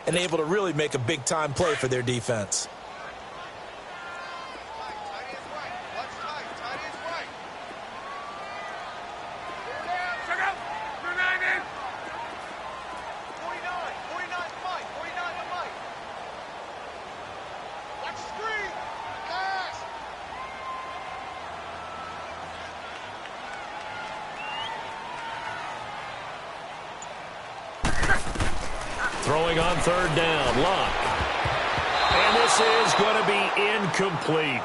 and able to really make a big-time play for their defense. Throwing on third down, Luck. And this is going to be incomplete.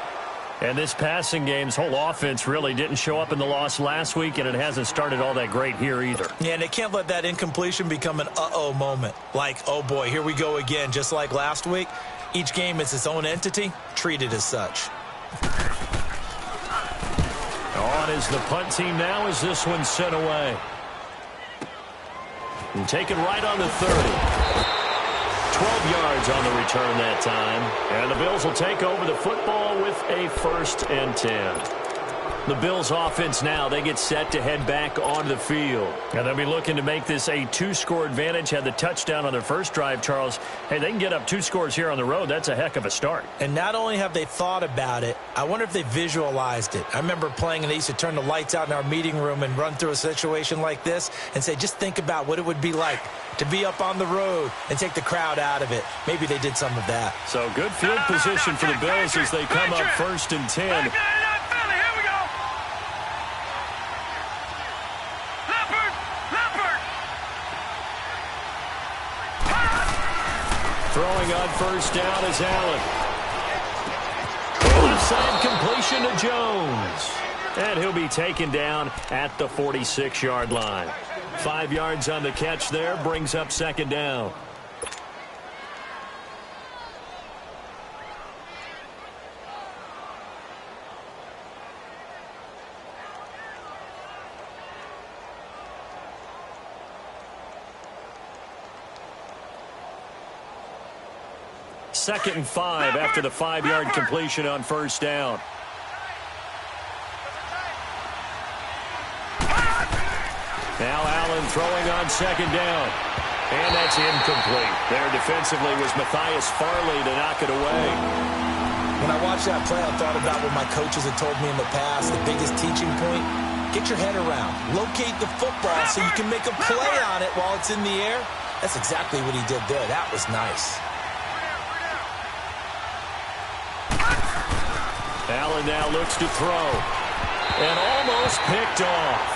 And this passing game's whole offense really didn't show up in the loss last week, and it hasn't started all that great here either. Yeah, and they can't let that incompletion become an uh-oh moment. Like, oh boy, here we go again, just like last week. Each game is its own entity, treated as such. On is the punt team now as this one's sent away. And taken right on the 30. 12 yards on the return that time. And the Bills will take over the football with a 1st and 10. The Bills offense now, they get set to head back onto the field. And they'll be looking to make this a 2-score advantage. Had the touchdown on their first drive, Charles. Hey, they can get up 2 scores here on the road. That's a heck of a start. And not only have they thought about it, I wonder if they visualized it. I remember playing and they used to turn the lights out in our meeting room and run through a situation like this and say, just think about what it would be like to be up on the road and take the crowd out of it. Maybe they did some of that. So good field position for the Bills as they come up 1st and 10. Throwing on 1st down is Allen. Left side completion to Jones. And he'll be taken down at the 46-yard line. 5 yards on the catch there, brings up 2nd down. Second and 5 after the 5-yard completion on 1st down. Now Allen throwing on 2nd down. And that's incomplete. There defensively was Matthias Farley to knock it away. When I watched that play, I thought about what my coaches had told me in the past. The biggest teaching point, get your head around. Locate the football so you can make a play on it while it's in the air. That's exactly what he did there. That was nice. Allen now looks to throw. And almost picked off.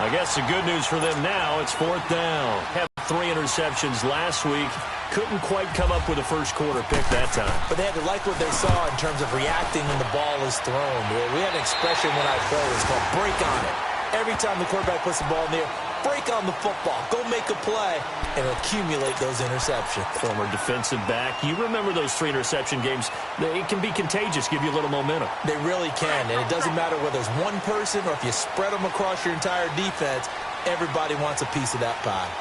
I guess the good news for them now, it's 4th down. Had 3 interceptions last week. Couldn't quite come up with a first-quarter pick that time. But they had to like what they saw in terms of reacting when the ball is thrown. We had an expression when I play. It's called break on it. Every time the quarterback puts the ball in the air, break on the football. Go make a play and accumulate those interceptions. Former defensive back. You remember those 3 interception games. It can be contagious, give you a little momentum. They really can, and it doesn't matter whether it's one person or if you spread them across your entire defense, everybody wants a piece of that pie.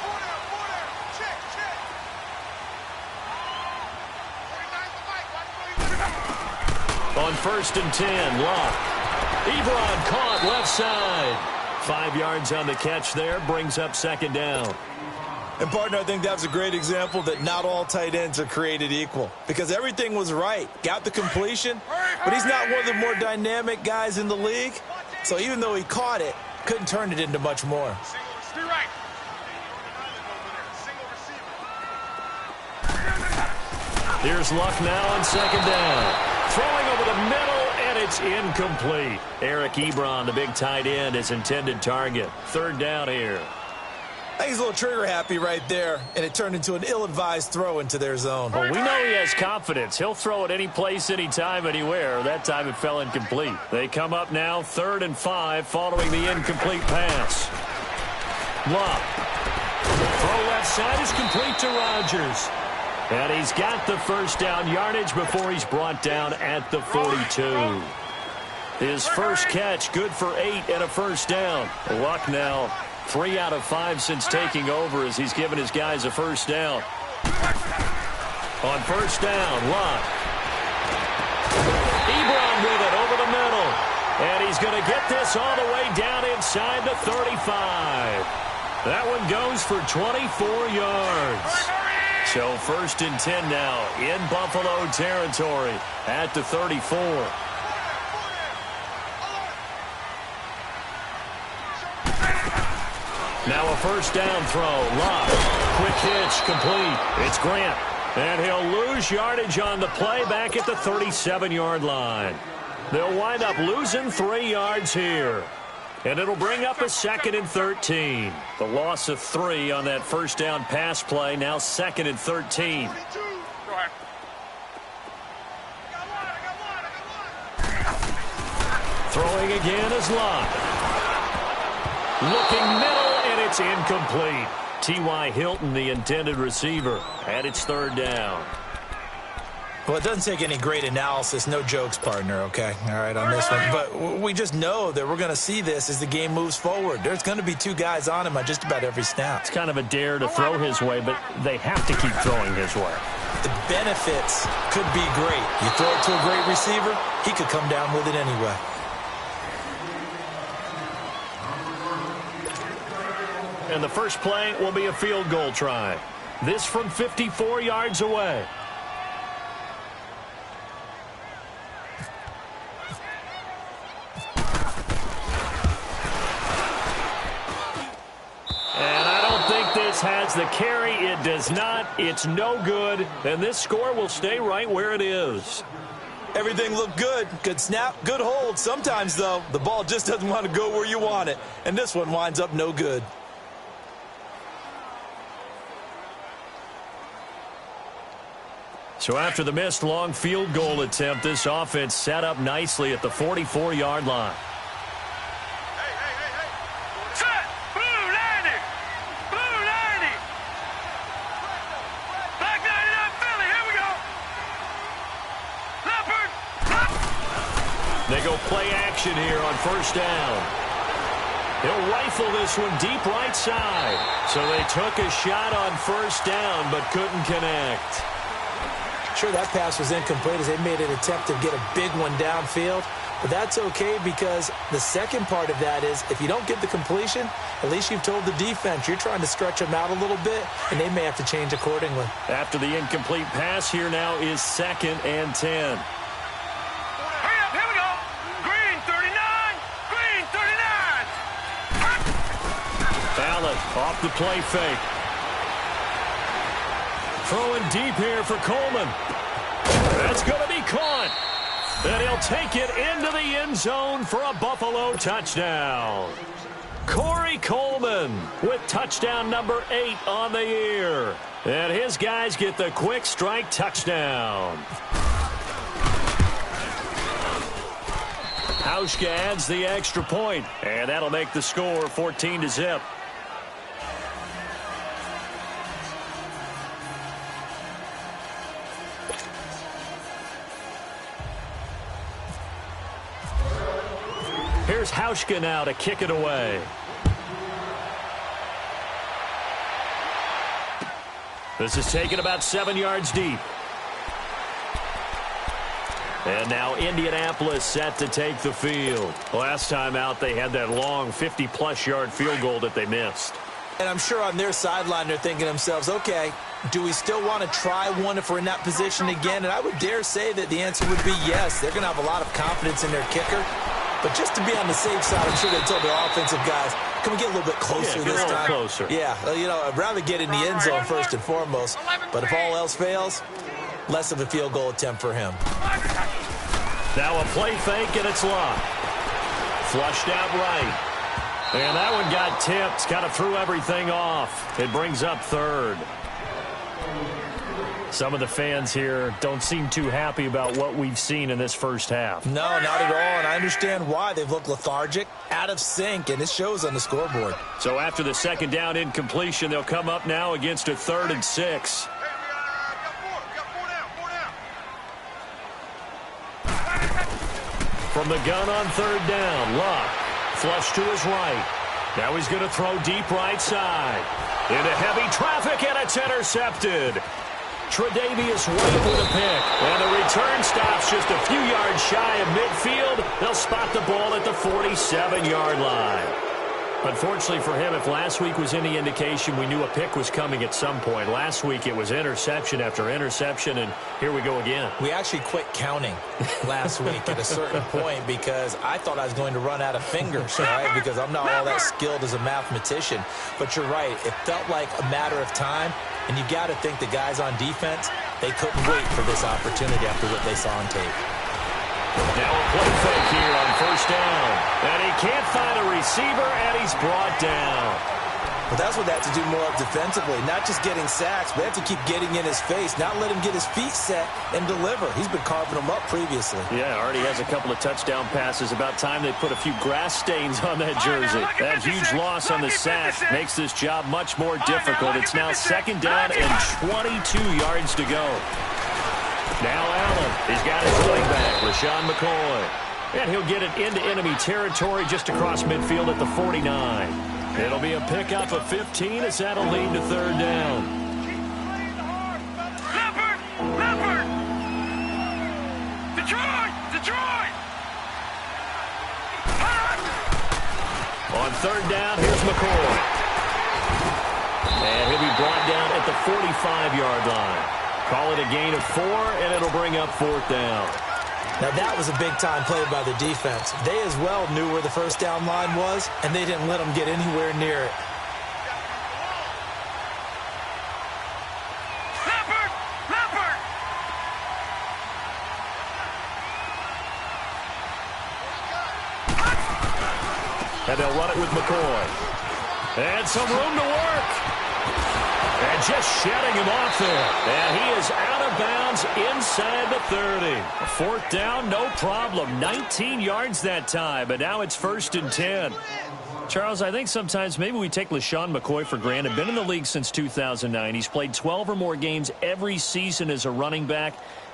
On 1st and 10, Luck. Ebron caught left side. 5 yards on the catch there, brings up 2nd down. And, partner, I think that was a great example that not all tight ends are created equal. Because everything was right. Got the completion, but he's not one of the more dynamic guys in the league. So even though he caught it, couldn't turn it into much more. Here's Luck now on 2nd down. Throwing over the middle, and it's incomplete. Eric Ebron, the big tight end, his intended target. 3rd down here. I think he's a little trigger-happy right there, and it turned into an ill-advised throw into their zone. Well, we know he has confidence. He'll throw it any place, anytime, anywhere. That time it fell incomplete. They come up now 3rd and 5 following the incomplete pass. Luck. Throw left side is complete to Rodgers. And he's got the 1st down yardage before he's brought down at the 42. His first catch, good for 8 and a 1st down. Luck now 3 out of 5 since taking over as he's given his guys a 1st down. On 1st down, Luck. Ebron with it over the middle. And he's going to get this all the way down inside the 35. That one goes for 24 yards. So 1st and 10 now in Buffalo territory at the 34. Now a 1st down throw. Love. Quick hitch complete. It's Grant. And he'll lose yardage on the play back at the 37-yard line. They'll wind up losing 3 yards here. And it'll bring up a 2nd and 13. The loss of 3 on that 1st down pass play. Now 2nd and 13. Throwing again is Love. Looking middle, and it's incomplete. T.Y. Hilton, the intended receiver, at its 3rd down. Well, it doesn't take any great analysis, no jokes, partner, okay? All right, on this one. But we just know that we're going to see this as the game moves forward. There's going to be 2 guys on him on just about every snap. It's kind of a dare to throw his way, but they have to keep throwing his way. The benefits could be great. You throw it to a great receiver, he could come down with it anyway. And the first play will be a field goal try. This from 54 yards away. Has the carry. It does not. It's no good. And this score will stay right where it is. Everything looked good. Good snap, good hold. Sometimes, though, the ball just doesn't want to go where you want it. And this one winds up no good. So after the missed long field goal attempt, this offense set up nicely at the 44-yard line. They go play action here on 1st down. He'll rifle this one deep right side. So they took a shot on 1st down but couldn't connect. Sure, that pass was incomplete as they made an attempt to get a big one downfield. But that's okay because the second part of that is if you don't get the completion, at least you've told the defense you're trying to stretch them out a little bit, and they may have to change accordingly. After the incomplete pass, here now is 2nd and 10. Off the play fake. Throwing deep here for Coleman. That's going to be caught. And he'll take it into the end zone for a Buffalo touchdown. Corey Coleman with touchdown number 8 on the year. And his guys get the quick strike touchdown. Hauschka adds the extra point, and that'll make the score 14-0. Here's Hauschka now to kick it away. This is taken about 7 yards deep. And now Indianapolis set to take the field. Last time out, they had that long 50-plus yard field goal that they missed. And I'm sure on their sideline they're thinking to themselves, okay, do we still want to try one if we're in that position again? And I would dare say that the answer would be yes. They're going to have a lot of confidence in their kicker. But just to be on the safe side, I'm sure they told their offensive guys, can we get a little bit closer this time? Closer. Yeah, you know, I'd rather get in the end zone first and foremost. But if all else fails, less of a field goal attempt for him. Now a play fake, and it's locked. Flushed out right. And that one got tipped, kind of threw everything off. It brings up 3rd. Some of the fans here don't seem too happy about what we've seen in this first half. No, not at all, and I understand why. They've looked lethargic, out of sync, and it shows on the scoreboard. So after the 2nd down incompletion, they'll come up now against a 3rd and 6. From the gun on 3rd down, Luck. Flush to his right. Now he's going to throw deep right side. Into heavy traffic, and it's intercepted. Tre'Davious White with a pick. And the return stops just a few yards shy of midfield. They'll spot the ball at the 47-yard line. Unfortunately for him, if last week was any indication, we knew a pick was coming at some point. Last week it was interception after interception, and here we go again. We actually quit counting last week at a certain point because I thought I was going to run out of fingers, right? Because I'm not all that skilled as a mathematician. But you're right. It felt like a matter of time, and you got to think the guys on defense, they couldn't wait for this opportunity after what they saw on tape. Now a play fake here on first down. And he can't find a receiver, and he's brought down. But that's what they have to do more of defensively, not just getting sacks, but they have to keep getting in his face, not let him get his feet set and deliver. He's been carving them up previously. Yeah, already has a couple of touchdown passes. About time they put a few grass stains on that jersey. That huge loss on the sack makes this job much more difficult. It's now second down and 22 yards to go. Now Allen, he's got his running back, LaShawn McCoy. And he'll get it into enemy territory just across midfield at the 49. It'll be a pickup of 15 as that'll lead to third down. Leopard! Detroit! On third down, here's McCoy. And he'll be brought down at the 45-yard line. Call it a gain of 4, and it'll bring up fourth down. Now, that was a big-time play by the defense. They as well knew where the first down line was, and they didn't let them get anywhere near it. Leopard! And they'll run it with McCoy. And some room to work. And just shedding him off there. And he is out of bounds inside the 30. A fourth down, no problem. 19 yards that time, but now it's first and 10. Charles, I think sometimes maybe we take LaShawn McCoy for granted. Been in the league since 2009. He's played 12 or more games every season as a running back.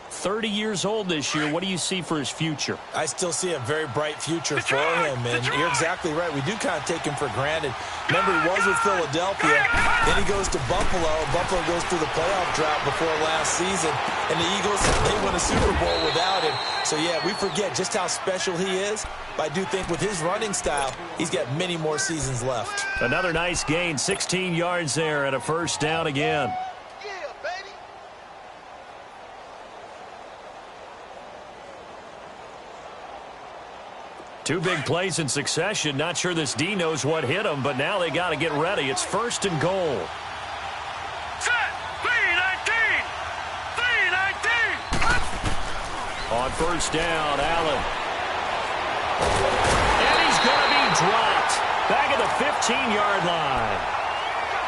30 years old this year. What do you see for his future? I still see a very bright future for him, and you're exactly right. We do kind of take him for granted. Remember, he was with Philadelphia, then he goes to Buffalo. Buffalo goes through the playoff drought before last season, and the Eagles, they win a Super Bowl without him. So, yeah, we forget just how special he is, but I do think with his running style, he's got many more seasons left. Another nice gain, 16 yards there, and a first down again. Two big plays in succession. Not sure this D knows what hit him, but now they got to get ready. It's first and goal. Set! 3-19! On first down, Allen. And he's going to be dropped. Back at the 15-yard line.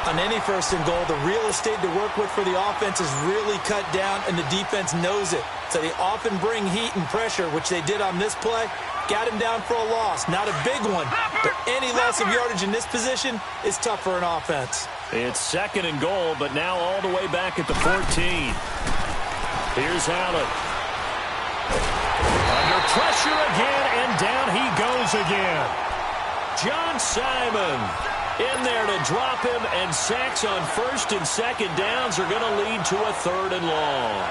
On any first and goal, the real estate to work with for the offense is really cut down, and the defense knows it. So they often bring heat and pressure, which they did on this play. Got him down for a loss. Not a big one, but any loss of yardage in this position is tough for an offense. It's second and goal, but now all the way back at the 14. Here's Allen. Under pressure again, and down he goes again. John Simon in there to drop him, and sacks on first and second downs are going to lead to a third and long.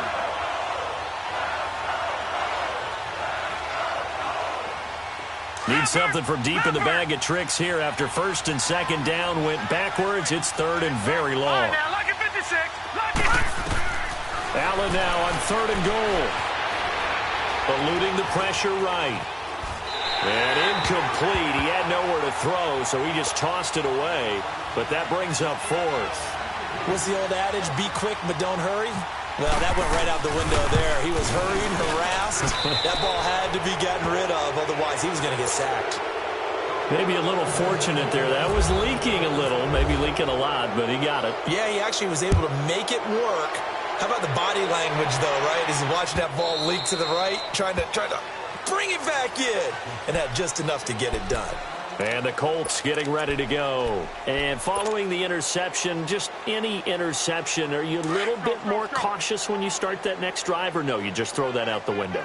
Need something from deep in the bag of tricks here after first and second down went backwards. It's third and very long. Now, lock it 56. Lock it. Allen now on third and goal. Eluding the pressure right. And incomplete. He had nowhere to throw, so he just tossed it away. But that brings up fourth. What's the old adage? Be quick, but don't hurry. Well, that went right out the window there. He was hurried, harassed. That ball had to be gotten rid of, otherwise he was going to get sacked. Maybe a little fortunate there. That was leaking a little, maybe leaking a lot, but he got it. Yeah, he actually was able to make it work. How about the body language, though, right? As he's watching that ball leak to the right, trying to bring it back in, and had just enough to get it done. And the Colts getting ready to go. And following the interception, just any interception, are you a little bit more cautious when you start that next drive, or no, you just throw that out the window?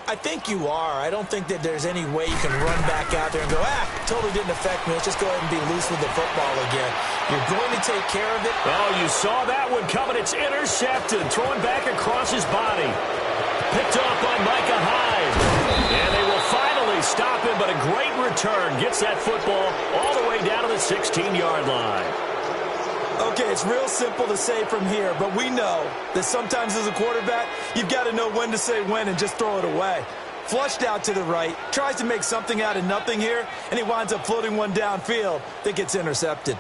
I think you are. I don't think that there's any way you can run back out there and go, totally didn't affect me. Let's just go ahead and be loose with the football again. You're going to take care of it. Oh, you saw that one coming. It's intercepted. Throwing back across his body. Picked off by Micah Hyde. And they will finally stop him, but a great return. Gets that football all the way down to the 16-yard line. Okay, it's real simple to say from here, but we know that sometimes as a quarterback, you've got to know when to say when and just throw it away. Flushed out to the right, tries to make something out of nothing here, and he winds up floating one downfield that gets intercepted.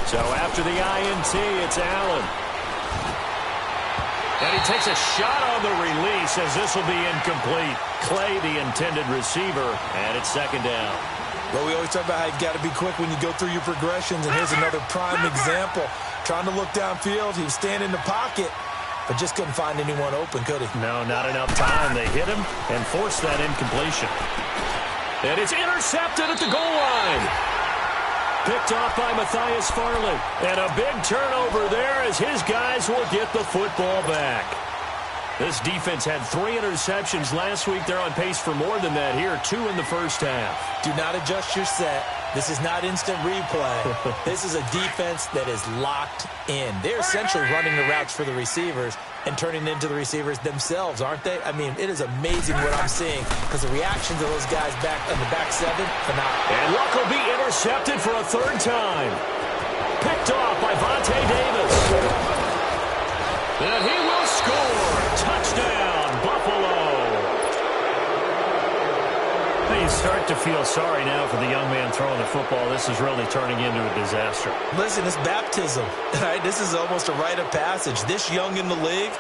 So after the INT, it's Allen. And he takes a shot on the release as this will be incomplete. Clay, the intended receiver, and it's second down. Well, we always talk about how you've got to be quick when you go through your progressions, and here's another prime example. Trying to look downfield, he was standing in the pocket, but just couldn't find anyone open, could he? No, not enough time. They hit him and forced that incompletion. And it's intercepted at the goal line. Picked off by Matthias Farley. And a big turnover there as his guys will get the football back. This defense had 3 interceptions last week. They're on pace for more than that here. 2 in the first half. Do not adjust your set. This is not instant replay. This is a defense that is locked in. They're essentially running the routes for the receivers and turning into the receivers themselves, aren't they? I mean, it is amazing what I'm seeing because the reactions of those guys back in the back 7, phenomenal. And Luck will be intercepted for a 3rd time. Picked off by Vontae Davis. And he will score. Touchdown, Buffalo. You start to feel sorry now for the young man throwing the football. This is really turning into a disaster. Listen, it's baptism, right? This is almost a rite of passage. This young in the league,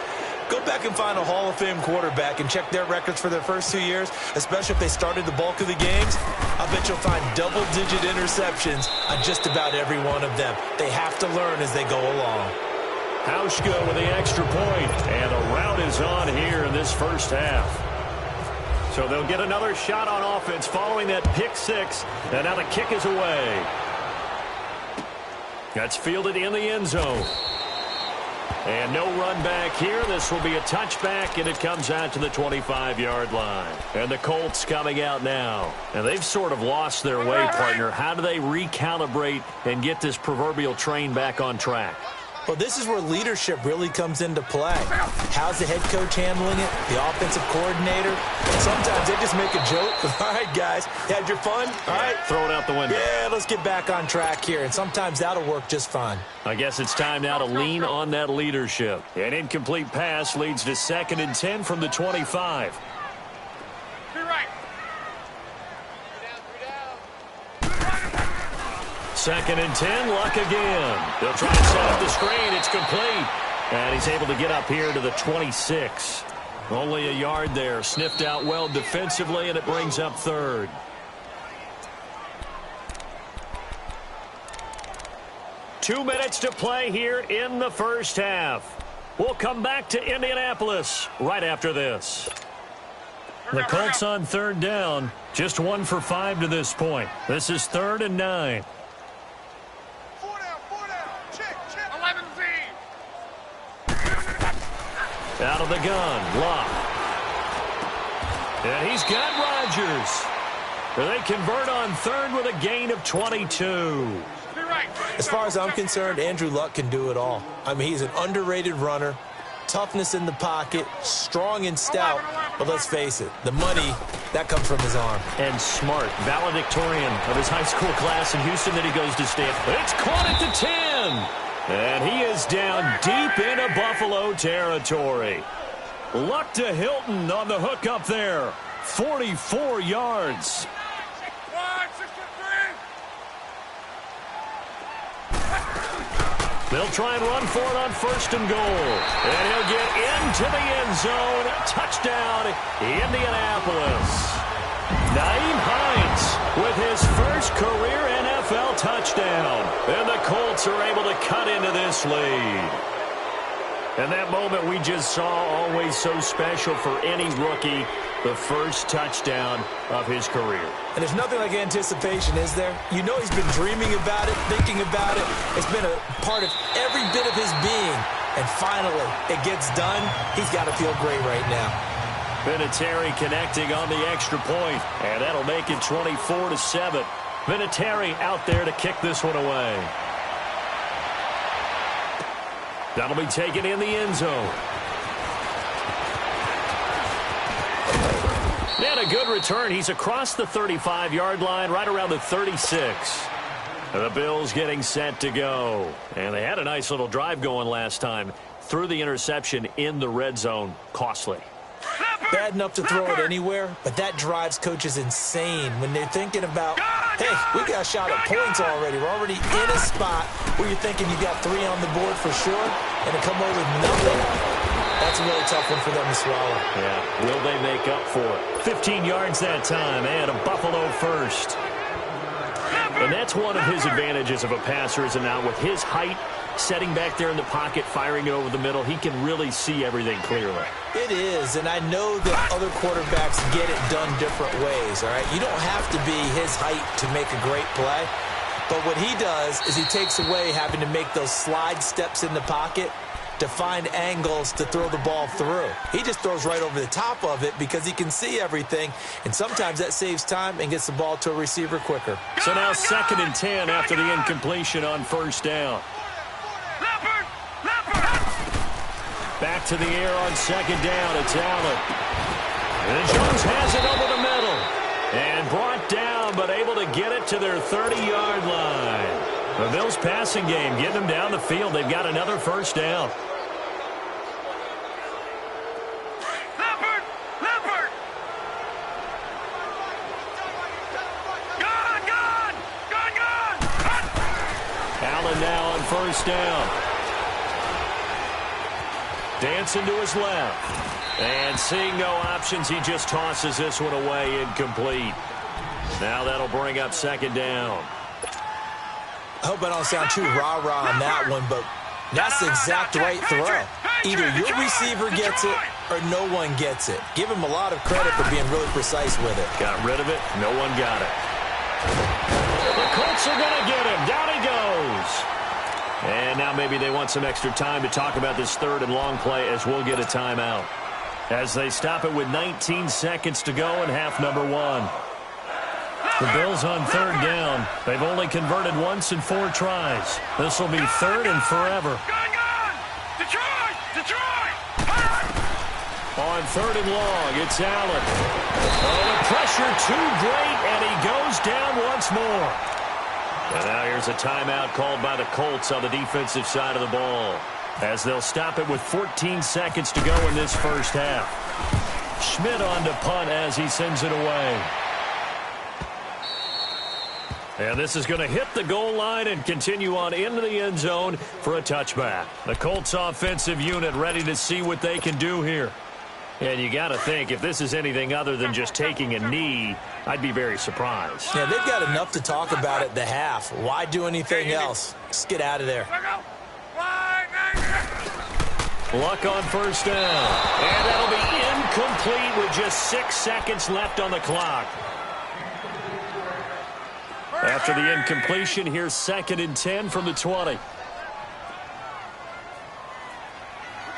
go back and find a Hall of Fame quarterback and check their records for their first 2 years, especially if they started the bulk of the games. I bet you'll find double-digit interceptions on just about every one of them. They have to learn as they go along. Hauschka with the extra point, and a rout is on here in this first half. So they'll get another shot on offense following that pick 6, and now the kick is away. That's fielded in the end zone. And no run back here. This will be a touchback, and it comes out to the 25-yard line. And the Colts coming out now. And they've sort of lost their way, partner. How do they recalibrate and get this proverbial train back on track? Well, this is where leadership really comes into play. How's the head coach handling it? The offensive coordinator? Sometimes they just make a joke. All right, guys, you had your fun? All right. Throw it out the window. Yeah, let's get back on track here. And sometimes that'll work just fine. I guess it's time now to lean on that leadership. An incomplete pass leads to 2nd and 10 from the 25. Second and 10, Luck again. They'll try to set up the screen. It's complete. And he's able to get up here to the 26. Only a yard there. Sniffed out well defensively, and it brings up 3rd. Two minutes to play here in the first half. We'll come back to Indianapolis right after this. The Colts on 3rd down. Just 1 for 5 to this point. This is 3rd and 9. Out of the gun, Luck. And he's got Rodgers. They convert on 3rd with a gain of 22. As far as I'm concerned, Andrew Luck can do it all. I mean, he's an underrated runner, toughness in the pocket, strong and stout. But let's face it, the money, that comes from his arm. And smart, valedictorian of his high school class in Houston that he goes to Stanford. It's caught at the 10. And he is down deep into Buffalo territory. Luck to Hilton on the hook up there. 44 yards. They'll try and run for it on 1st and goal. And he'll get into the end zone. Touchdown, Indianapolis. Nyheim Hines with his first career NFL touchdown. And the Colts are able to cut into this lead. And that moment we just saw, always so special for any rookie, the first touchdown of his career. And there's nothing like anticipation, is there? You know he's been dreaming about it, thinking about it. It's been a part of every bit of his being. And finally, it gets done. He's got to feel great right now. Vinatieri connecting on the extra point, and that'll make it 24-7. Vinatieri out there to kick this one away. That'll be taken in the end zone. And a good return. He's across the 35-yard line, right around the 36. The Bills getting set to go. And they had a nice little drive going last time. Threw the interception in the red zone. Costly. Bad enough to throw it anywhere, but that drives coaches insane when they're thinking about, hey, we got a shot at points already. We're already in a spot where you're thinking you got 3 on the board for sure, and to come away with nothing, that's a really tough one for them to swallow. Yeah, will they make up for it? 15 yards that time, and a Buffalo first. And that's one of his advantages of a passer, is now with his height, setting back there in the pocket, firing it over the middle, he can really see everything clearly. It is, and I know that other quarterbacks get it done different ways, all right? You don't have to be his height to make a great play, but what he does is he takes away having to make those slide steps in the pocket to find angles to throw the ball through. He just throws right over the top of it because he can see everything, and sometimes that saves time and gets the ball to a receiver quicker. So now 2nd and 10 after the incompletion on first down. Back to the air on 2nd down. It's Allen. And Jones has it over the middle. And brought down, but able to get it to their 30-yard line. The Bills passing game, getting them down the field. They've got another first down. Allen now on first down. Dancing to his left. And seeing no options, he just tosses this one away, incomplete. Now that'll bring up 2nd down. I hope I don't sound too rah-rah on that one, but that's the exact right throw. Either your receiver gets it or no one gets it. Give him a lot of credit for being really precise with it. Got rid of it. No one got it. The Colts are going to get him. Down he goes. And now maybe they want some extra time to talk about this 3rd and long play, as we'll get a timeout. As they stop it with 19 seconds to go in half number 1. The Bills on 3rd down. They've only converted once in 4 tries. This will be 3rd and forever. On 3rd and long, it's Allen. Oh, the pressure too great, and he goes down once more. And now here's a timeout called by the Colts on the defensive side of the ball, as they'll stop it with 14 seconds to go in this first half. Schmidt on to punt as he sends it away. And this is going to hit the goal line and continue on into the end zone for a touchback. The Colts offensive unit ready to see what they can do here. And you got to think, if this is anything other than just taking a knee, I'd be very surprised. Yeah, they've got enough to talk about at the half. Why do anything else? Just get out of there. Luck on first down. And that'll be incomplete with just 6 seconds left on the clock. After the incompletion, here's 2nd and 10 from the 20. We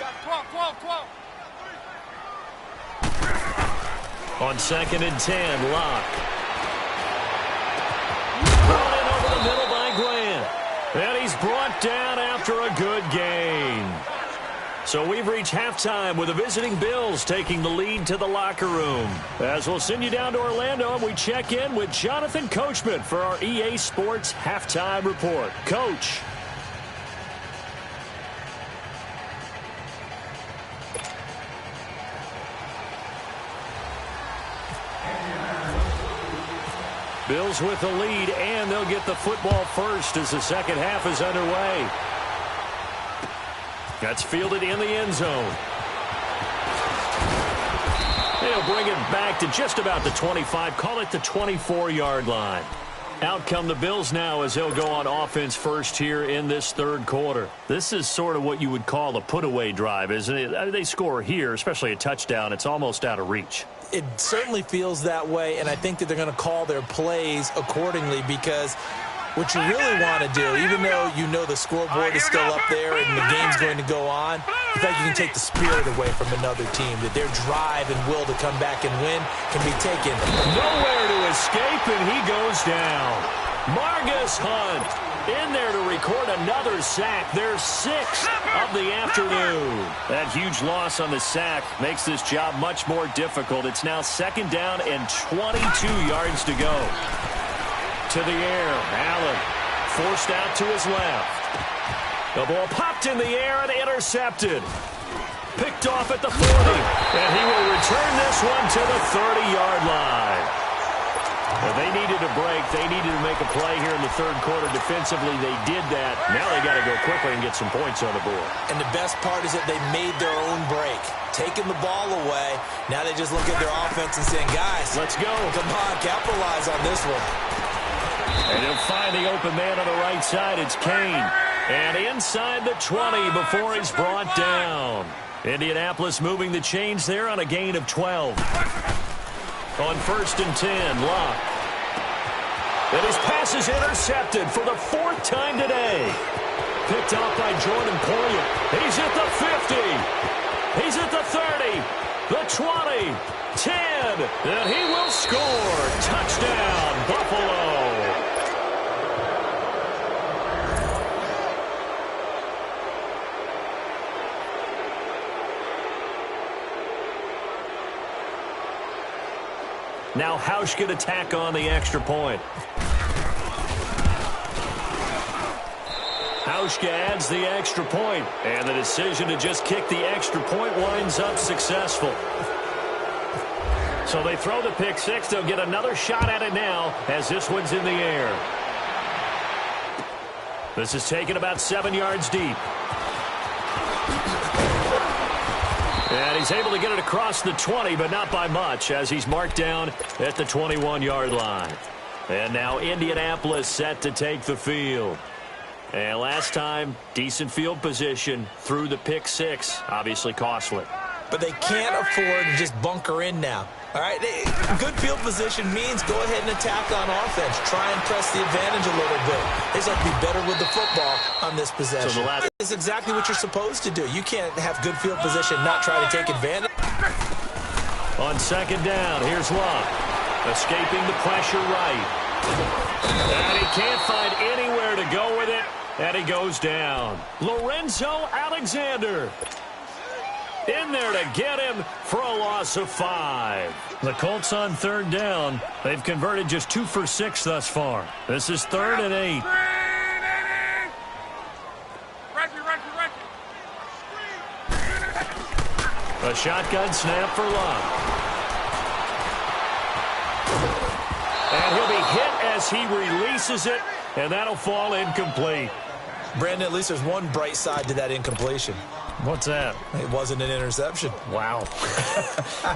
got 12. On 2nd and 10, Locke. Brought in over the middle by Grant. And he's brought down after a good gain. So we've reached halftime with the visiting Bills taking the lead to the locker room. As we'll send you down to Orlando, and we check in with Jonathan Coachman for our EA Sports Halftime Report. Coach. Bills with the lead, and they'll get the football first as the second half is underway. That's fielded in the end zone. They'll bring it back to just about the 25, call it the 24-yard line. Out come the Bills now as they'll go on offense first here in this 3rd quarter. This is sort of what you would call a put-away drive, isn't it? They score here, especially a touchdown. It's almost out of reach. It certainly feels that way, and I think that they're going to call their plays accordingly, because what you really want to do, even though you know the scoreboard is still up there and the game's going to go on, the fact you can take the spirit away from another team, that their drive and will to come back and win can be taken. Nowhere to escape, and he goes down. Margus Hunt In there to record another sack. Their 6th of the afternoon. That huge loss on the sack makes this job much more difficult. It's now 2nd down and 22 yards to go. To the air. Allen forced out to his left. The ball popped in the air and intercepted. Picked off at the 40. And he will return this one to the 30-yard line. Well, they needed a break. They needed to make a play here in the 3rd quarter. Defensively, they did that. Now they got to go quickly and get some points on the board. And the best part is that they made their own break. Taking the ball away. Now they just look at their offense and saying, guys, let's go. Come on, capitalize on this one. And he'll find the open man on the right side. It's Kane. And inside the 20 before he's brought down. Indianapolis moving the chains there on a gain of 12. On 1st and 10, Locke. And his pass is intercepted for the 4th time today. Picked off by Jordan Poyer. He's at the 50. He's at the 30. The 20. 10. And he will score. Touchdown, Buffalo. Now Hausch can attack on the extra point. Hausch adds the extra point, and the decision to just kick the extra point winds up successful. So they throw the pick 6. They'll get another shot at it now as this one's in the air. This is taken about 7 yards deep. And he's able to get it across the 20, but not by much, as he's marked down at the 21-yard line. And now Indianapolis set to take the field. And last time, decent field position through the pick 6, obviously costly. But they can't afford to just bunker in now. All right, good field position means go ahead and attack on offense. Try and press the advantage a little bit. They just have to be better with the football on this possession. So it's exactly what you're supposed to do. You can't have good field position, not try to take advantage. On 2nd down, here's Locke. Escaping the pressure right. And he can't find anywhere to go with it. And he goes down. Lorenzo Alexander in there to get him for a loss of 5. The Colts on 3rd down. They've converted just 2 for 6 thus far. This is 3rd and 8. A shotgun snap for Locke. And he'll be hit as he releases it, and that'll fall incomplete. Brandon, at least there's one bright side to that incompletion. What's that? It wasn't an interception. Wow.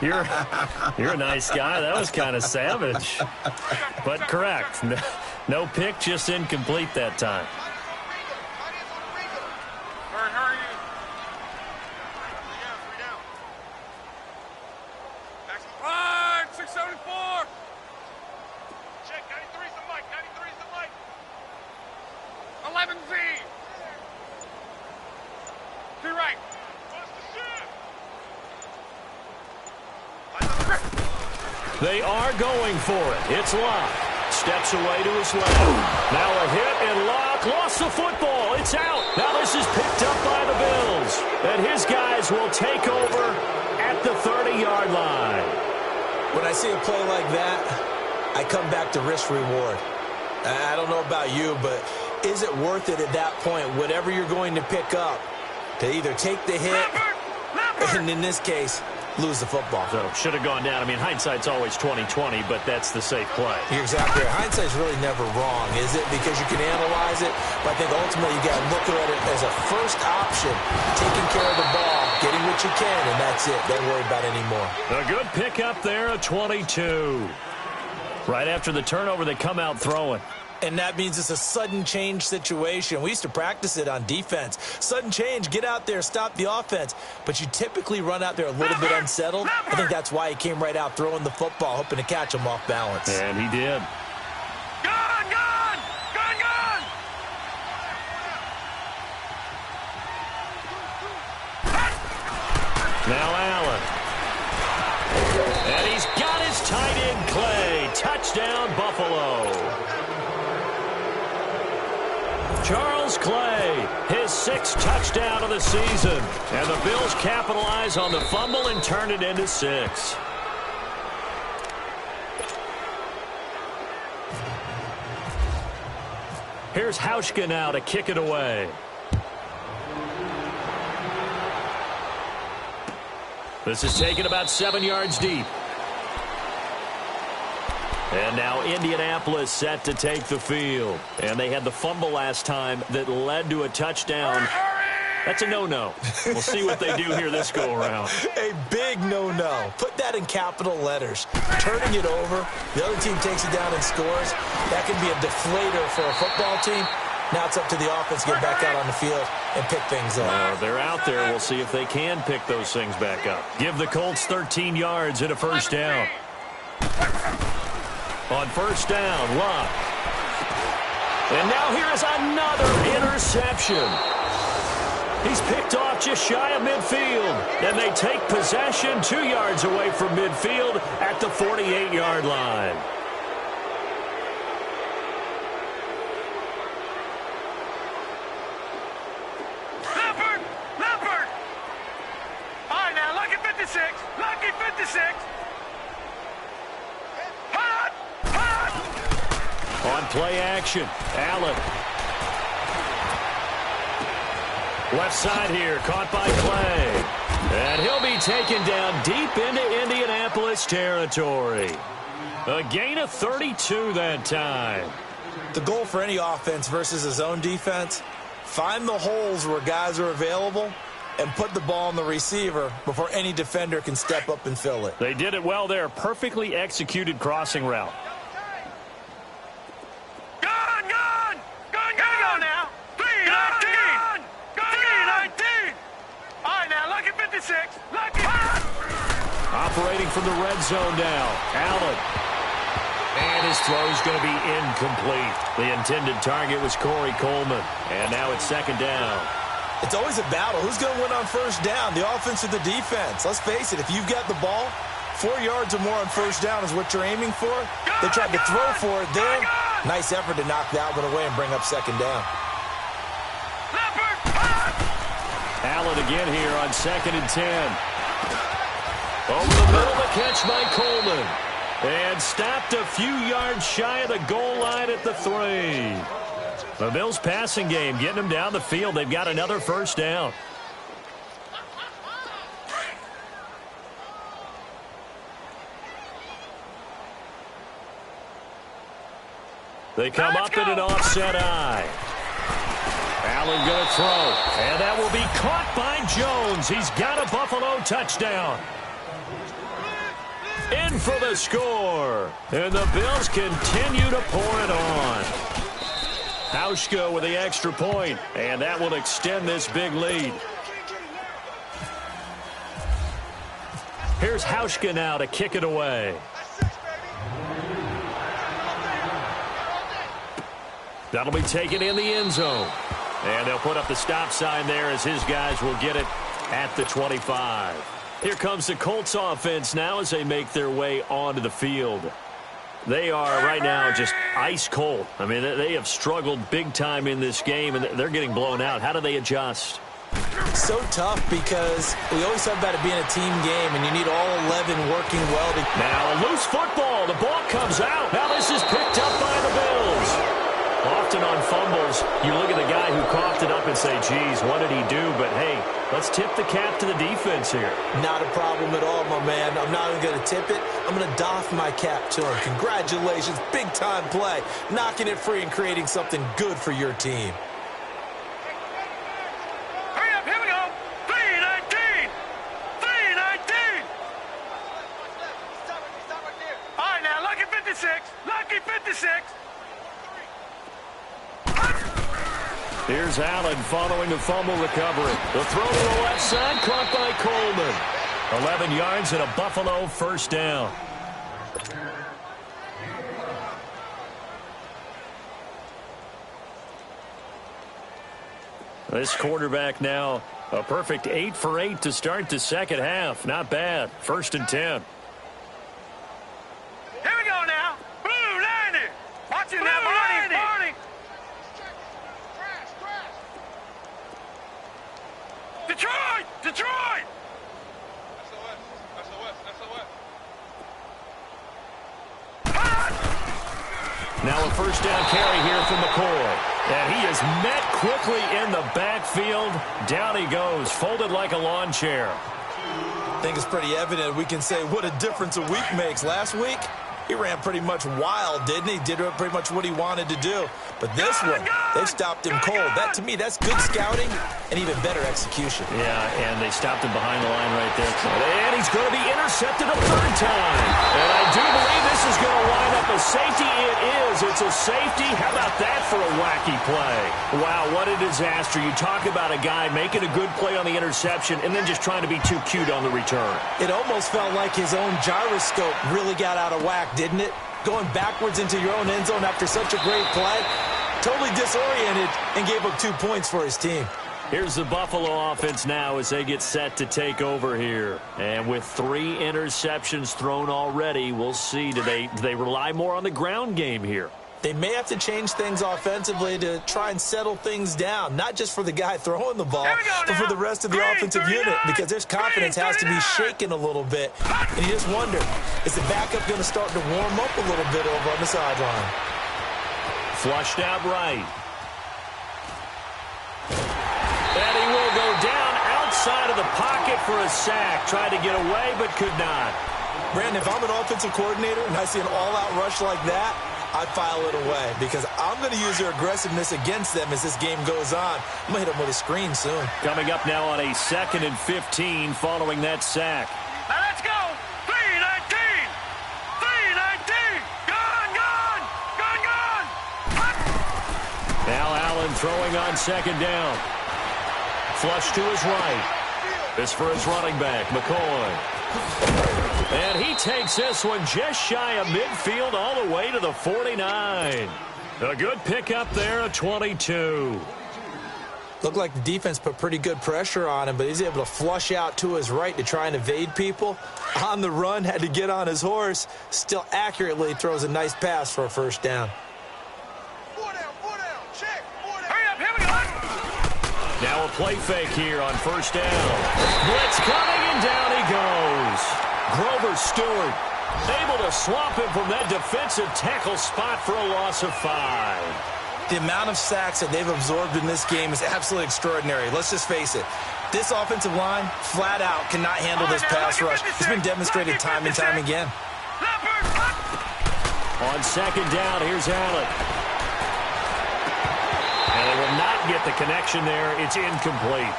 You're a nice guy. That was kind of savage. But correct. No pick, just incomplete that time. Hurry. 674. Check, 93's the mic. 93's the mic. 11Z. To your right. They are going for it. It's Locke. Steps away to his left. Now a hit, and Locke lost the football. It's out. Now this is picked up by the Bills. And his guys will take over at the 30-yard line. When I see a play like that, I come back to risk-reward. I don't know about you, but is it worth it at that point, whatever you're going to pick up, to either take the hit, and in this case, lose the football? So should have gone down. I mean, hindsight's always 20/20, but that's the safe play. You're exactly right. Hindsight's really never wrong, is it? Because you can analyze it, but I think ultimately you got to look at it as a first option, taking care of the ball, getting what you can, and that's it. Don't worry about it anymore. A good pickup there, a 22. Right after the turnover, they come out throwing. And that means it's a sudden change situation. We used to practice it on defense. Sudden change, get out there, stop the offense. But you typically run out there a little bit unsettled. I think that's why he came right out throwing the football, hoping to catch him off balance. And he did. Gun! Now Allen. And he's got his tight end, Clay. Touchdown, Buffalo. Charles Clay, his 6th touchdown of the season. And the Bills capitalize on the fumble and turn it into 6. Here's Hauschka now to kick it away. This is taken about 7 yards deep. And now Indianapolis set to take the field. And they had the fumble last time that led to a touchdown. That's a no-no. We'll see what they do here this go-around. A big no-no. Put that in capital letters. Turning it over, the other team takes it down and scores. That can be a deflator for a football team. Now it's up to the offense to get back out on the field and pick things up. They're out there. We'll see if they can pick those things back up. Give the Colts 13 yards and a first down. On first down, Love. And now here is another interception. He's picked off just shy of midfield. And they take possession 2 yards away from midfield at the 48-yard line. Leopard! All right, now, lucky 56. Lucky 56. On play action, Allen. Left side here, caught by Clay. And he'll be taken down deep into Indianapolis territory. A gain of 32 that time. The goal for any offense versus a zone defense, find the holes where guys are available and put the ball on the receiver before any defender can step up and fill it. They did it well there. Perfectly executed crossing route. Operating from the red zone now, Allen. And his throw is going to be incomplete. The intended target was Corey Coleman. And now it's second down. It's always a battle. Who's going to win on first down, the offense or the defense? Let's face it, if you've got the ball, 4 yards or more on first down is what you're aiming for. They tried to throw for it there. Nice effort to knock that one away and bring up second down. Allen again here on 2nd and 10. Over the middle, the catch by Coleman. And stopped a few yards shy of the goal line at the 3. The Bills passing game getting them down the field. They've got another first down. They come up in an offset eye. Allen going to throw. And that will be caught by Jones. He's got a Buffalo touchdown. In for the score. And the Bills continue to pour it on. Hauschka with the extra point. And that will extend this big lead. Here's Hauschka now to kick it away. That'll be taken in the end zone. And they'll put up the stop sign there as his guys will get it at the 25. Here comes the Colts offense now as they make their way onto the field. They are right now just ice cold. I mean, they have struggled big time in this game, and they're getting blown out. How do they adjust? So tough because we always talk about it being a team game, and you need all 11 working well. Now a loose football. The ball comes out. Now this is picked up by the Bills. Often on fumbles, you look at the guy who coughed it up and say, geez, what did he do? But, hey, let's tip the cap to the defense here. Not a problem at all, my man. I'm not even going to tip it. I'm going to doff my cap to him. Congratulations. Big-time play. Knocking it free and creating something good for your team. Hurry up. Here we go. 3-19. 3-19. All right, now, lucky 56. Lucky 56. Here's Allen following the fumble recovery. The throw to the left side, caught by Coleman. 11 yards and a Buffalo first down. This quarterback now, a perfect 8 for 8 to start the second half. Not bad. 1st and 10. Here we go now. Blue 90. Watching that, Barney. Now a first down carry here from McCoy. And he is met quickly in the backfield. Down he goes, folded like a lawn chair. I think it's pretty evident we can say what a difference a week makes. Last week, he ran pretty much wild, didn't he? Did pretty much what he wanted to do. But this one, they stopped him cold. That, to me, that's good scouting and even better execution. Yeah, and they stopped him behind the line right there. And he's going to be intercepted a third time. And I do believe this is going to wind up a safety. It is. It's a safety. How about that for a wacky play? Wow, what a disaster. You talk about a guy making a good play on the interception and then just trying to be too cute on the return. It almost felt like his own gyroscope really got out of whack, didn't it? Going backwards into your own end zone after such a great play. Totally disoriented and gave up 2 points for his team. Here's the Buffalo offense now as they get set to take over here. And with 3 interceptions thrown already, we'll see. Do they rely more on the ground game here? They may have to change things offensively to try and settle things down, not just for the guy throwing the ball, but for the rest of the offensive unit, because their confidence has to be shaken a little bit. And you just wonder, is the backup going to start to warm up a little bit over on the sideline? Flushed out right. And he will go down outside of the pocket for a sack. Tried to get away, but could not. Brandon, if I'm an offensive coordinator and I see an all-out rush like that, I file it away because I'm going to use their aggressiveness against them as this game goes on. I'm going to hit them with a screen soon. Coming up now on a 2nd and 15 following that sack. Now let's go. 3-19. 3-19. Gone. Now Allen throwing on 2nd down. Flush to his right. This for his running back, McCoy. And he takes this one just shy of midfield all the way to the 49. A good pickup there, a 22. Looked like the defense put pretty good pressure on him, but he's able to flush out to his right to try and evade people. On the run, had to get on his horse. Still accurately throws a nice pass for a first down. 4 down. Check. 4 down. Hurry up. Here we go. Now a play fake here on first down. Blitz coming, and down he goes. Grover Stewart able to swap him from that defensive tackle spot for a loss of 5. The amount of sacks that they've absorbed in this game is absolutely extraordinary. Let's just face it. This offensive line, flat out, cannot handle this pass rush. It's been demonstrated time and time again. On 2nd down, here's Allen. And they will not get the connection there. It's incomplete.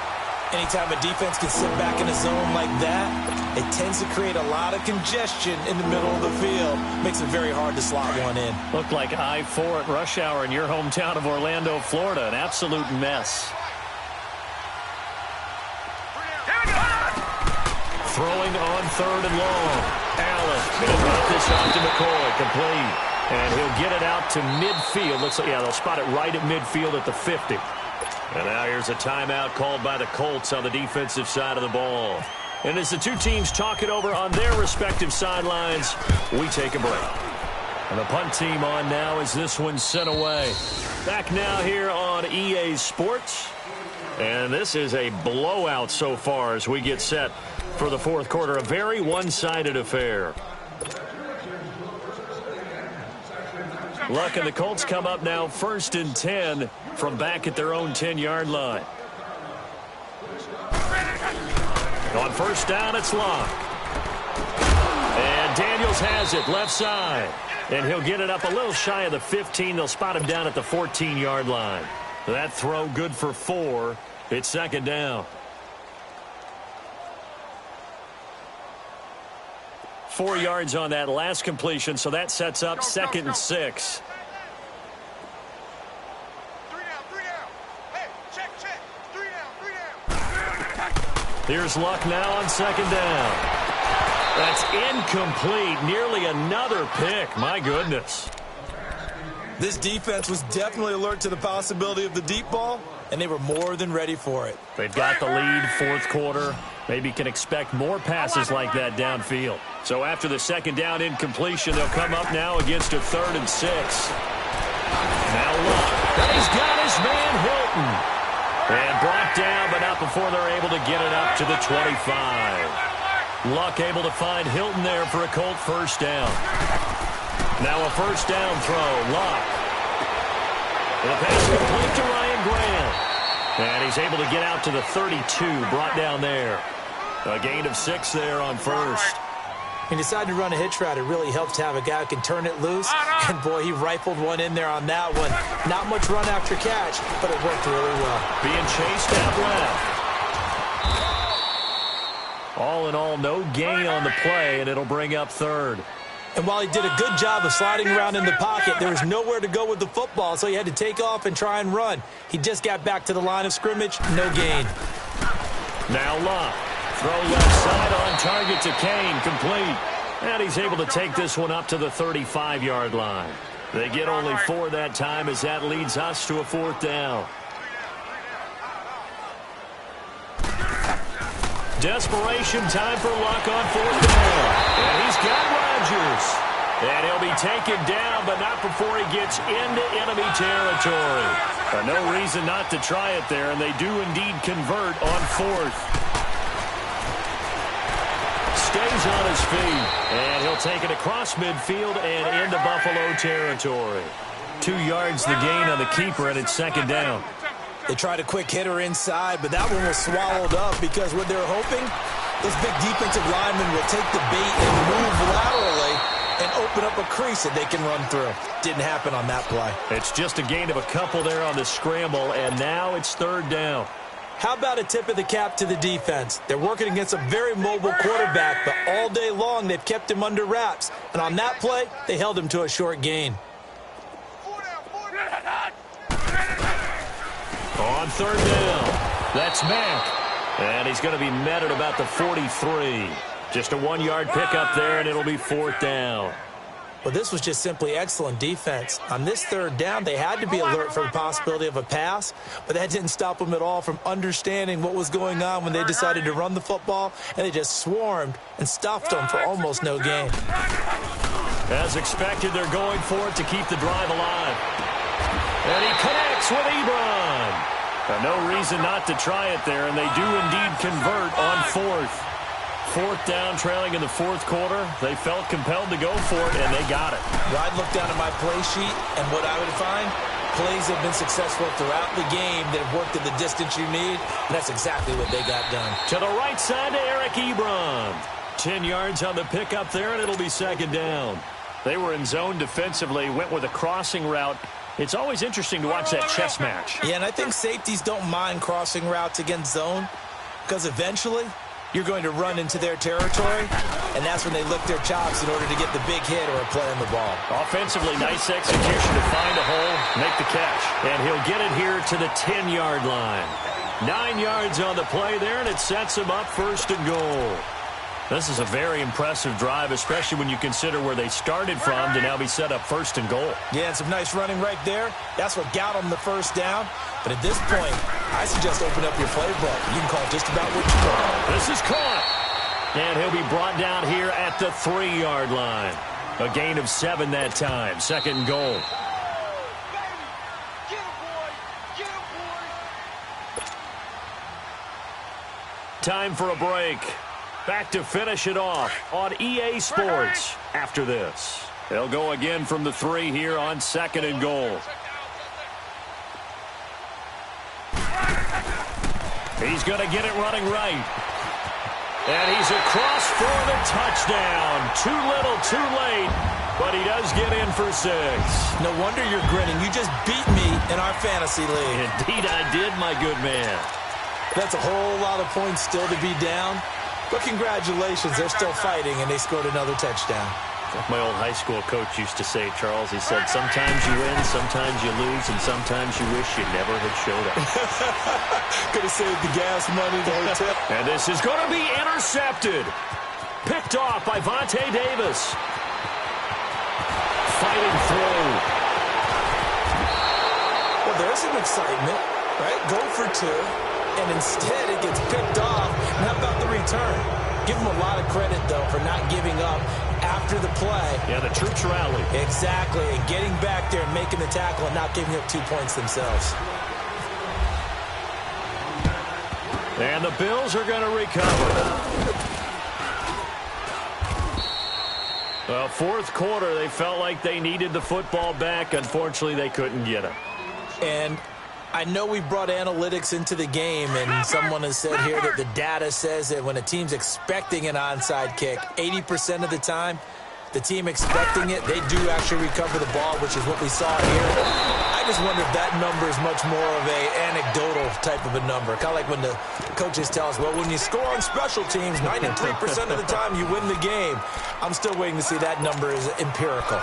Anytime a defense can sit back in a zone like that, it tends to create a lot of congestion in the middle of the field. Makes it very hard to slot one in. Looked like I-4 at rush hour in your hometown of Orlando, Florida. An absolute mess. Throwing on 3rd and long. Allen going to drop this off to McCoy. Complete. And he'll get it out to midfield. Looks like, yeah, they'll spot it right at midfield at the 50. And now here's a timeout called by the Colts on the defensive side of the ball. And as the two teams talk it over on their respective sidelines, we take a break. And the punt team on now as this one's sent away. Back now here on EA Sports. And this is a blowout so far as we get set for the 4th quarter. A very one-sided affair. Luck and the Colts come up now 1st and 10 from back at their own 10-yard line. On first down, it's Luck. And Daniels has it left side. And he'll get it up a little shy of the 15. They'll spot him down at the 14-yard line. That throw good for 4. It's 2nd down. 4 yards on that last completion, so that sets up 2nd and 6. 3 down. Hey, check. 3 down. Here's Luck now on 2nd down. That's incomplete. Nearly another pick. My goodness. This defense was definitely alert to the possibility of the deep ball, and they were more than ready for it. They've got the lead, 4th quarter. Maybe can expect more passes like that downfield. So after the 2nd down incompletion, they'll come up now against a 3rd and 6. Now Luck. And he's got his man Hilton. And brought down, but not before they're able to get it up to the 25. Luck able to find Hilton there for a Colt first down. Now a first down throw. Luck. And the pass complete to Ryan Grant. And he's able to get out to the 32, brought down there. A gain of 6 there on first. He decided to run a hitch route. It really helps to have a guy who can turn it loose. And, boy, he rifled one in there on that one. Not much run after catch, but it worked really well. Being chased out left. All in all, no gain on the play, and it'll bring up third. And while he did a good job of sliding around in the pocket, there was nowhere to go with the football, so he had to take off and try and run. He just got back to the line of scrimmage, no gain. Now Luck. Throw left side on target to Kane, complete. And he's able to take this one up to the 35-yard line. They get only 4 that time as that leads us to a 4th down. Desperation time for Luck on 4th down. And he's got Rodgers. And he'll be taken down, but not before he gets into enemy territory. No reason not to try it there, and they do indeed convert on 4th. Stays on his feet, and he'll take it across midfield and into Buffalo territory. 2 yards the gain on the keeper, and it's 2nd down. They tried a quick hitter inside, but that one was swallowed up because what they're hoping, those big defensive linemen will take the bait and move laterally and open up a crease that they can run through. Didn't happen on that play. It's just a gain of a couple there on the scramble, and now it's 3rd down. How about a tip of the cap to the defense? They're working against a very mobile quarterback, but all day long they've kept him under wraps. And on that play, they held him to a short gain. On 3rd down, that's Mack. And he's going to be met at about the 43. Just a 1-yard pickup there, and it'll be 4th down. Well, this was just simply excellent defense. On this 3rd down, they had to be alert for the possibility of a pass, but that didn't stop them at all from understanding what was going on when they decided to run the football, and they just swarmed and stuffed them for almost no gain. As expected, they're going for it to keep the drive alive. And he connects with Ebron. No reason not to try it there, and they do indeed convert on 4th. 4th down, trailing in the 4th quarter. They felt compelled to go for it, and they got it. Well, I'd look down at my play sheet, and what I would find, plays have been successful throughout the game that have worked at the distance you need, and that's exactly what they got done. To the right side to Eric Ebron. 10 yards on the pickup there, and it'll be 2nd down. They were in zone defensively, went with a crossing route. It's always interesting to watch that chess match. Yeah, and I think safeties don't mind crossing routes against zone because eventually you're going to run into their territory, and that's when they lick their chops in order to get the big hit or a play on the ball. Offensively, nice execution to find a hole, make the catch. And he'll get it here to the 10-yard line. 9 yards on the play there, and it sets him up 1st and goal. This is a very impressive drive, especially when you consider where they started from to now be set up 1st and goal. Yeah, and some nice running right there. That's what got them the 1st down. But at this point, I suggest open up your playbook. You can call just about what you want. This is caught. And he'll be brought down here at the 3-yard line. A gain of 7 that time. 2nd and goal. Time for a break. Back to finish it off on EA Sports after this. They'll go again from the 3 here on 2nd and goal. He's going to get it running right. And he's across for the touchdown. Too little, too late, but he does get in for 6. No wonder you're grinning. You just beat me in our fantasy league. Indeed I did, my good man. That's a whole lot of points still to be down. But congratulations, they're still fighting, and they scored another touchdown. Like my old high school coach used to say, Charles, he said, sometimes you win, sometimes you lose, and sometimes you wish you never had showed up. Could have saved the gas money, the hotel. And this is going to be intercepted. Picked off by Vontae Davis. Fighting through. Well, there's some excitement, right? Go for 2. And instead it gets picked off. And how about the return? Give them a lot of credit, though, for not giving up after the play. Yeah, the troops rallied. Exactly. And getting back there and making the tackle and not giving up 2 points themselves. And the Bills are going to recover. Well, fourth quarter, they felt like they needed the football back. Unfortunately, they couldn't get it. And I know we brought analytics into the game, and someone has said here that the data says that when a team's expecting an onside kick, 80% of the time, the team expecting it, they do actually recover the ball, which is what we saw here. I just wonder if that number is much more of a anecdotal type of a number. Kind of like when the coaches tell us, well, when you score on special teams, 93% of the time you win the game. I'm still waiting to see that number is empirical.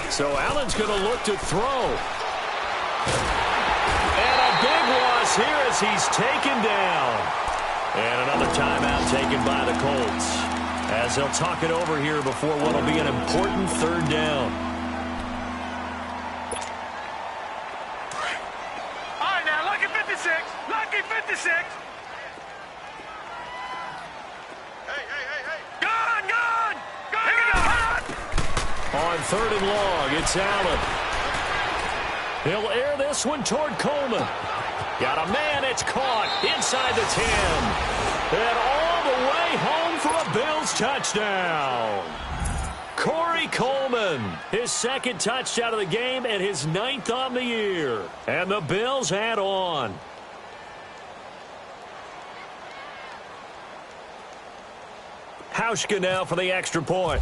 So Allen's going to look to throw. And a big loss here as he's taken down. And another timeout taken by the Colts, as they'll talk it over here before what will be an important third down. All right, now, lucky 56. Lucky 56. Hey. Gone. On third and long, it's Allen. He'll air this one toward Coleman. Got a man, it's caught inside the 10. And all the way home for a Bills touchdown. Corey Coleman, his second touchdown of the game and his 9th on the year. And the Bills add on. Hauschka now for the extra point.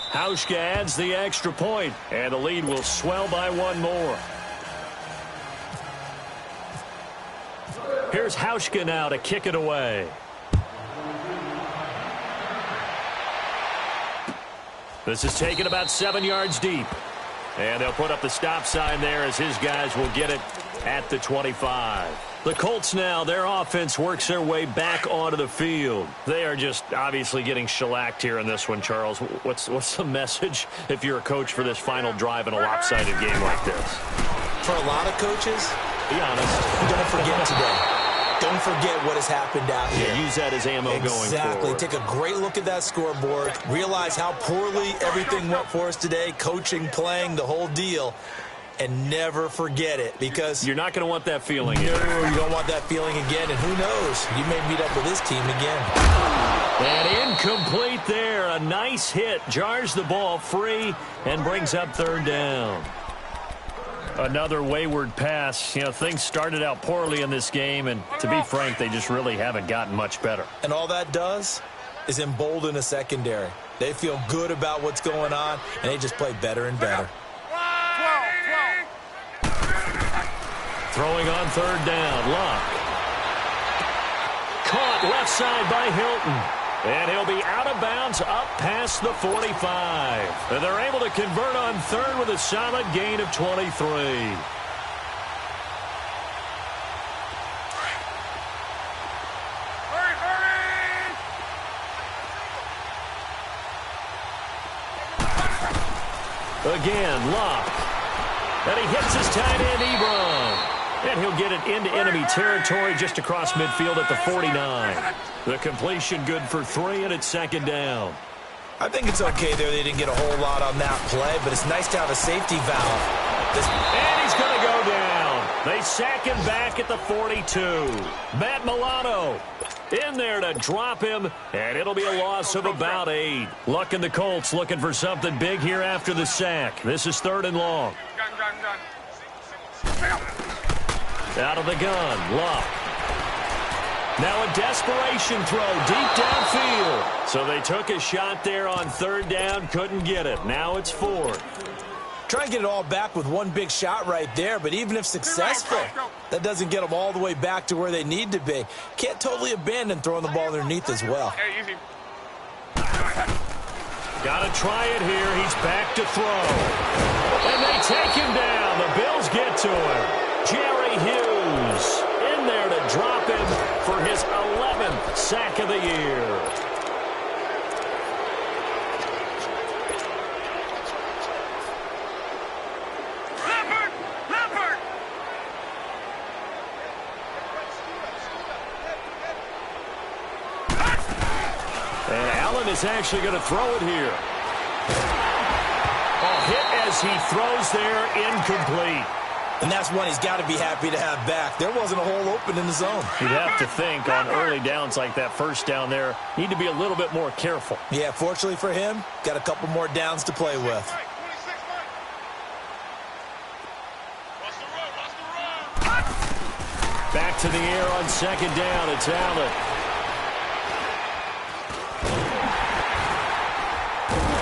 Hauschka adds the extra point, and the lead will swell by one more. Here's Hauschka now to kick it away. This is taken about 7 yards deep. And they'll put up the stop sign there as his guys will get it at the 25. The Colts now, their offense works their way back onto the field. They are just obviously getting shellacked here in this one, Charles. What's the message if you're a coach for this final drive in a lopsided game like this? For a lot of coaches, be honest, don't forget today. Don't forget what has happened out here. Yeah, use that as ammo going forward. Exactly. Take a great look at that scoreboard. Realize how poorly everything went for us today. Coaching, playing, the whole deal. And never forget it, because you're not going to want that feeling. No, you don't want that feeling again. And who knows? You may meet up with this team again. And incomplete there. A nice hit. Jars the ball free and brings up third down. Another wayward pass. You know, things started out poorly in this game, and to be frank, they just really haven't gotten much better. And all that does is embolden a secondary. They feel good about what's going on, and they just play better and better. Throwing on third down, Luck. Caught left side by Hilton. And he'll be out of bounds up past the 45. And they're able to convert on third with a solid gain of 23. Again, Luck. And he hits his tight end, Ebron. And he'll get it into enemy territory just across midfield at the 49. The completion good for 3, and it's second down. I think it's okay there. They didn't get a whole lot on that play, but it's nice to have a safety valve. And he's going to go down. They sack him back at the 42. Matt Milano in there to drop him, and it'll be a loss of about 8. Luck and the Colts looking for something big here after the sack. This is third and long. Out of the gun, Luck. Now a desperation throw deep downfield. So they took a shot there on third down, couldn't get it. Now it's fourth. Try and get it all back with one big shot right there, but even if successful, that doesn't get them all the way back to where they need to be. Can't totally abandon throwing the ball underneath as well. Got to try it here. He's back to throw. And they take him down. The Bills get to him. Jerry Hughes in there to drop him for his 11th sack of the year. Leopard! And Allen is actually going to throw it here. Oh, as he throws there, incomplete. And that's one he's got to be happy to have back. There wasn't a hole open in the zone. You'd have to think on early downs like that first down there, need to be a little bit more careful. Yeah, fortunately for him, got a couple more downs to play with. Back to the air on second down. It's Allen.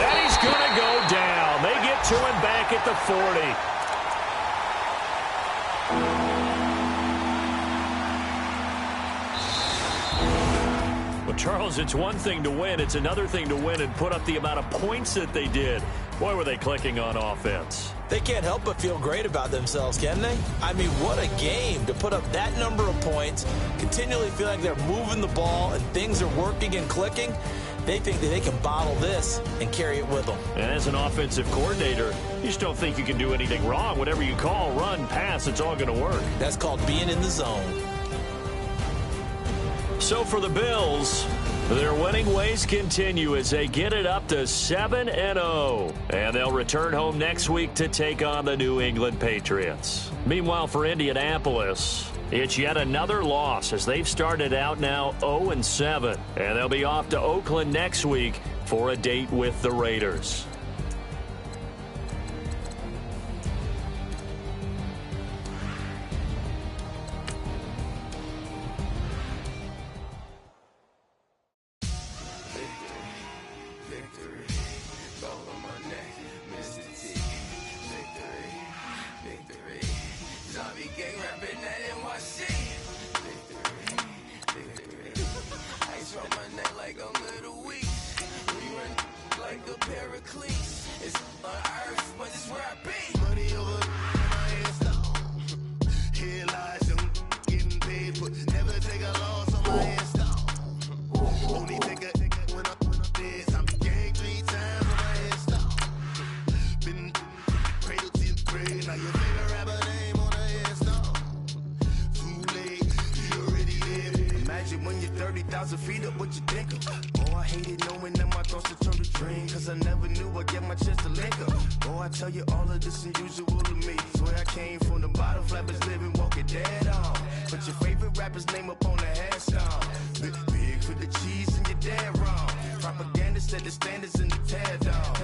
And he's going to go down. They get to him back at the 40. Well, Charles, it's one thing to win. It's another thing to win and put up the amount of points that they did. Boy, were they clicking on offense. They can't help but feel great about themselves, can they? I mean, what a game to put up that number of points, continually feel like they're moving the ball and things are working and clicking. They think that they can bottle this and carry it with them. And as an offensive coordinator, you just don't think you can do anything wrong. Whatever you call, run, pass, it's all going to work. That's called being in the zone. So for the Bills, their winning ways continue as they get it up to 7-0. And they'll return home next week to take on the New England Patriots. Meanwhile, for Indianapolis, it's yet another loss as they've started out now 0-7. And they'll be off to Oakland next week for a date with the Raiders. Propaganda set the standards in the tear down.